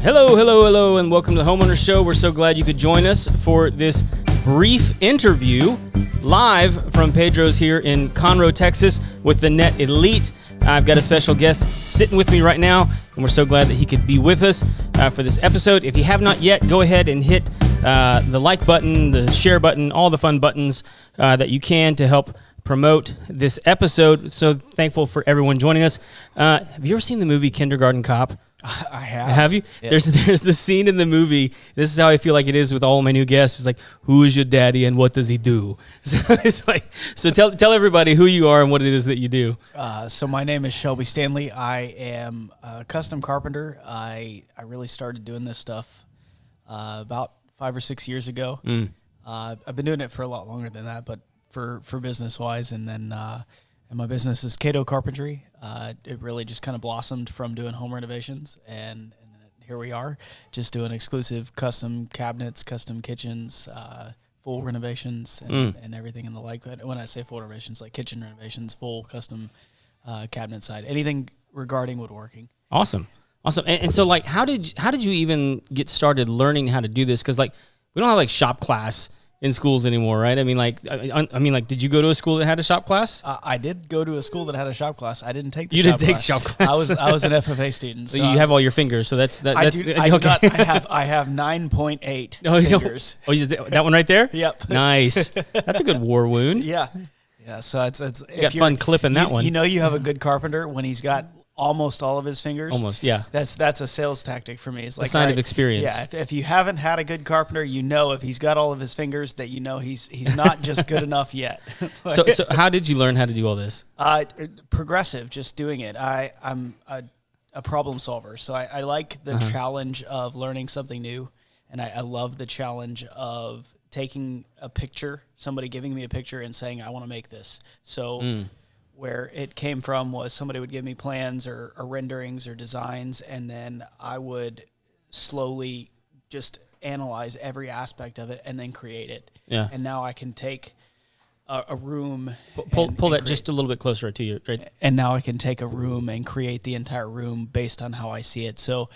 Hello, and welcome to the Homeowner Show. We're so glad you could join us for this brief interview live from Pedro's here in Conroe, Texas with the Net Elite. I've got a special guest sitting with me right now, and we're so glad that he could be with us for this episode. If you have not yet, go ahead and hit the like button, the share button, all the fun buttons that you can to help promote this episode. So thankful for everyone joining us. Have you ever seen the movie Kindergarten Cop? I have. Have you? Yeah. There's the scene in the movie. This is how I feel like it is with all my new guests. It's like, who is your daddy and what does he do? So it's like, so tell everybody who you are and what it is that you do. So my name is Shelby Standley. I am a custom carpenter. I really started doing this stuff about 5 or 6 years ago. I've been doing it for a lot longer than that, but for business wise, and then and my business is Carpentry. It really just kind of blossomed from doing home renovations, and then here we are, just doing exclusive custom cabinets, custom kitchens, full renovations, and everything in the like. When I say full renovations, like kitchen renovations, full custom cabinet side, anything regarding woodworking. Awesome. And so, like, how did you even get started learning how to do this? Because, like, we don't have like shop class in schools anymore, right? I mean, did you go to a school that had a shop class? I did go to a school that had a shop class. I didn't take the You shop didn't take class. shop class. I was an FFA student. So you have all your fingers. So that's I do okay. not. I have 9.8 fingers. Oh, that one right there? Yep. Nice. That's a good war wound. Yeah. So it's You got fun clipping that one. You know, you have a good carpenter when he's got almost all of his fingers. Almost, yeah. That's a sales tactic for me. It's like a sign of experience. Yeah. If you haven't had a good carpenter, you know, if he's got all of his fingers, that you know he's not just good enough yet. So how did you learn how to do all this? Progressive, just doing it. I'm a problem solver, so I like the challenge of learning something new, and I love the challenge of taking a picture, somebody giving me a picture and saying, I want to make this. So where it came from was somebody would give me plans or renderings or designs, and then I would slowly just analyze every aspect of it and then create it. Yeah. And now I can take a room. Pull that just a little bit closer to you, right? And now I can take a room and create the entire room based on how I see it. So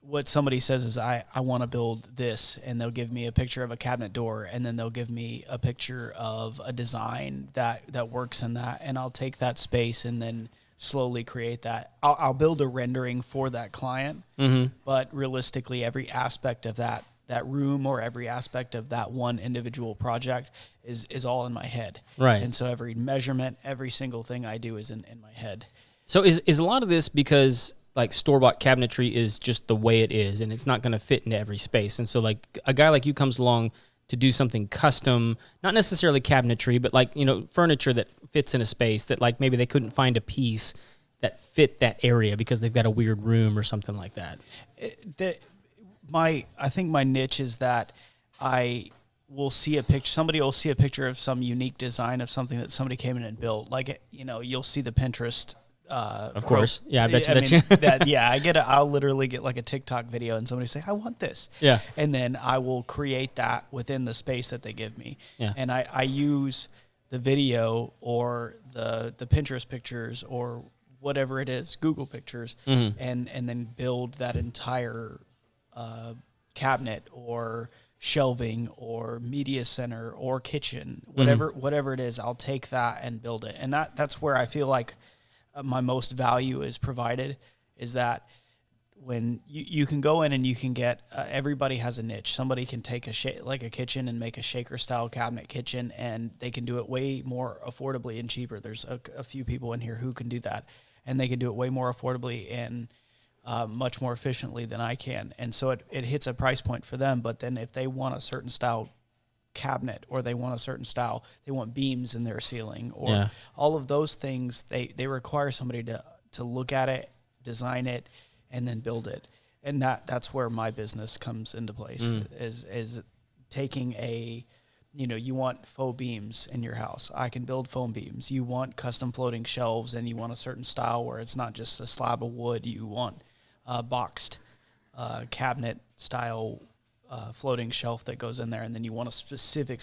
what somebody says is, I want to build this, and they'll give me a picture of a cabinet door, and then they'll give me a picture of a design that works in that, and I'll take that space and then slowly create that. I'll build a rendering for that client, but realistically, every aspect of that room or every aspect of that one individual project is all in my head. Right. And so every measurement, every single thing I do is in my head. So is a lot of this because like store-bought cabinetry is just the way it is, and it's not going to fit into every space. And so like a guy like you comes along to do something custom, not necessarily cabinetry, but like, you know, furniture that fits in a space that like maybe they couldn't find a piece that fit that area because they've got a weird room or something like that. I think my niche is that I will see a picture. Somebody will see a picture of some unique design of something that somebody came in and built. Like, you know, you'll see the Pinterest. Of course. Yeah, I bet you. I'll literally get like a TikTok video and somebody say, I want this. Yeah. And then I will create that within the space that they give me. Yeah. And I use the video or the Pinterest pictures or whatever it is, Google pictures, and then build that entire cabinet or shelving or media center or kitchen, whatever it is. I'll take that and build it. And that's where I feel like my most value is provided, is that when you can go in and you can get, everybody has a niche. Somebody can take like a kitchen and make a shaker style cabinet kitchen, and they can do it way more affordably and cheaper. There's a few people in here who can do that, and they can do it way more affordably and much more efficiently than I can. And so it hits a price point for them. But then if they want a certain style cabinet, or they want a certain style, they want beams in their ceiling, or all of those things, they require somebody to look at it, design it, and then build it. And that's where my business comes into place, is taking you want faux beams in your house. I can build foam beams. You want custom floating shelves, and you want a certain style where it's not just a slab of wood. You want a boxed cabinet style floating shelf that goes in there, and then you want a specific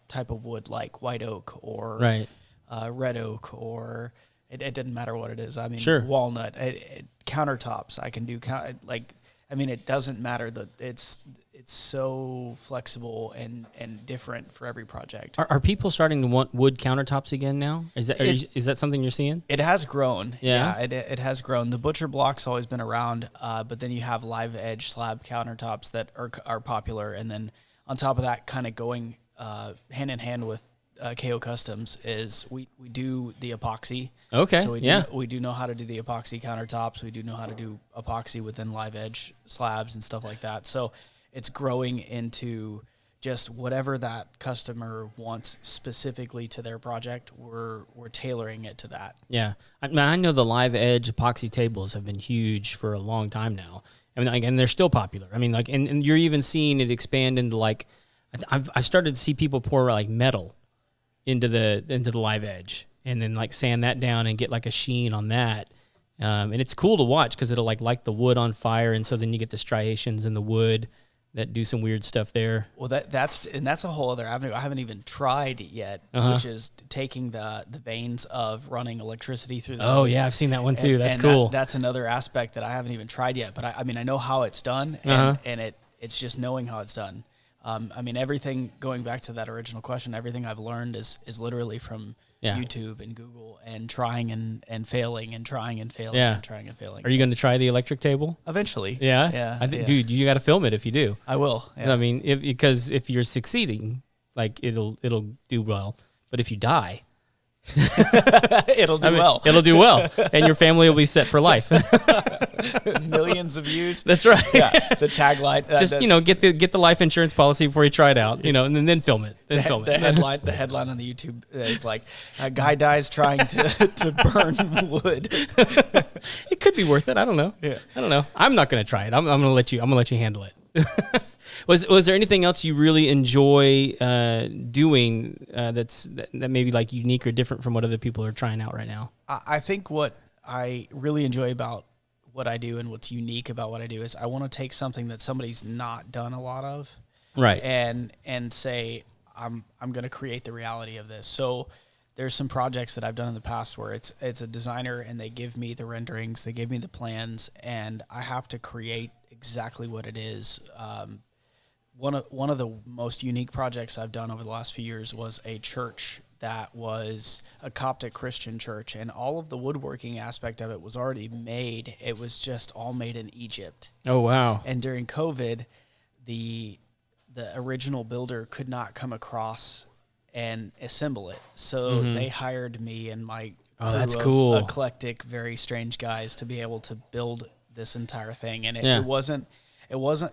type of wood, like white oak or red oak, It doesn't matter what it is. I mean, sure. walnut, countertops. I can do it doesn't matter that it's so flexible and different for every project. Are people starting to want wood countertops again now? Is that something you're seeing? It has grown. Yeah, it has grown. The butcher block's always been around, but then you have live edge slab countertops that are popular, and then on top of that, kind of going hand in hand with KO Customs is we do the epoxy. Okay. So we do know how to do the epoxy countertops. We do know how to do epoxy within live edge slabs and stuff like that. So it's growing into just whatever that customer wants specifically to their project. We're tailoring it to that. Yeah. I know the live edge epoxy tables have been huge for a long time now. I mean, and they're still popular. I mean, and you're even seeing it expand into I've started to see people pour metal into the live edge and then sand that down and get a sheen on that. And it's cool to watch because it'll light the wood on fire. And so then you get the striations in the wood that do some weird stuff there. Well, that's a whole other avenue I haven't even tried yet, which is taking the veins of running electricity through the wood. Yeah, I've seen that one too. That's cool. That's another aspect that I haven't even tried yet, but I mean, I know how it's done, and it's just knowing how it's done. I mean, everything, going back to that original question, everything I've learned is literally from YouTube and Google and trying and failing and trying and failing and trying and failing. Are you going to try the electric table? Eventually. Yeah? Yeah. Dude, you got to film it if you do. I will. Yeah. I mean, because if you're succeeding, it'll do well. But if you die... It'll do well. It'll do well. And your family will be set for life. Millions of views. That's right. Yeah. The tagline. Just get the life insurance policy before you try it out. And then film it. The headline on the YouTube is a guy dies trying to burn wood. It could be worth it. I don't know. Yeah. I don't know. I'm not going to try it. I'm going to let you handle it. Was there anything else you really enjoy doing that may be unique or different from what other people are trying out right now? I think what I really enjoy about what I do and what's unique about what I do is I want to take something that somebody's not done a lot of, right, and say I'm going to create the reality of this. So there's some projects that I've done in the past where it's a designer and they give me the renderings, they give me the plans, and I have to create exactly what it is. One of the most unique projects I've done over the last few years was a church that was a Coptic Christian church, and all of the woodworking aspect of it was already made. It was just all made in Egypt. Oh, wow. And during COVID, the original builder could not come across and assemble it. So they hired me and my crew of eclectic, very strange guys to be able to build this entire thing. And it wasn't,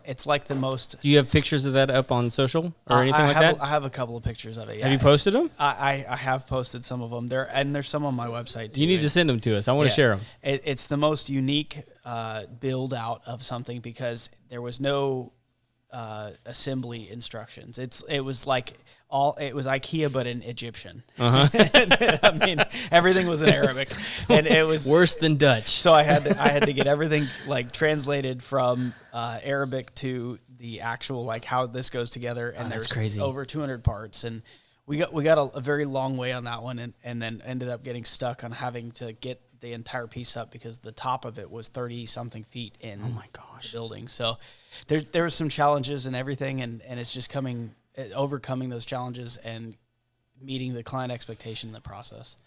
it's like the most... Do you have pictures of that up on social or anything like that? I have a couple of pictures of it, yeah. Have you posted them? I have posted some of them. There's some on my website, too. You need to send them to us. I want to share them. It's the most unique build out of something because there was no assembly instructions. It was IKEA but in Egyptian. I mean, everything was in Arabic, and it was worse than Dutch. So I had to get everything translated from Arabic to the actual how this goes together. And there's crazy. Over 200 parts, and we got a very long way on that one, and then ended up getting stuck on having to get the entire piece up because the top of it was 30 something feet in. Oh my gosh, building. So there were some challenges and everything, and it's just overcoming those challenges and meeting the client expectation in the process.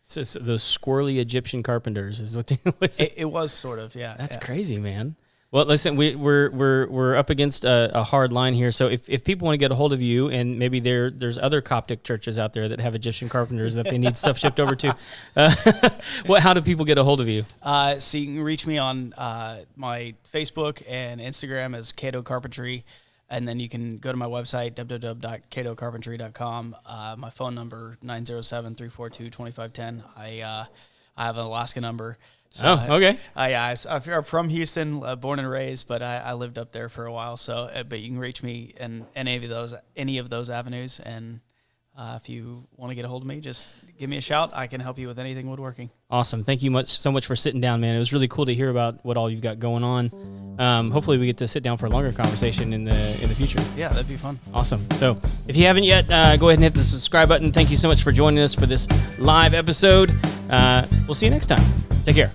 So those squirrely Egyptian carpenters is what it was sort of, yeah. That's crazy, man. Well, listen, we're up against a hard line here. So if people want to get a hold of you, and maybe there's other Coptic churches out there that have Egyptian carpenters that they need stuff shipped over to, how do people get a hold of you? So you can reach me on my Facebook and Instagram as Cato Carpentry. And then you can go to my website, www.catocarpentry.com. My phone number, 907-342-2510. I have an Alaska number. So okay. I'm from Houston, born and raised, but I lived up there for a while. So, but you can reach me in any of those avenues. And if you want to get a hold of me, just give me a shout. I can help you with anything woodworking. Awesome. Thank you so much for sitting down, man. It was really cool to hear about what all you've got going on. Hopefully we get to sit down for a longer conversation in the future. Yeah, that'd be fun. Awesome. So if you haven't yet, go ahead and hit the subscribe button. Thank you so much for joining us for this live episode. We'll see you next time. Take care.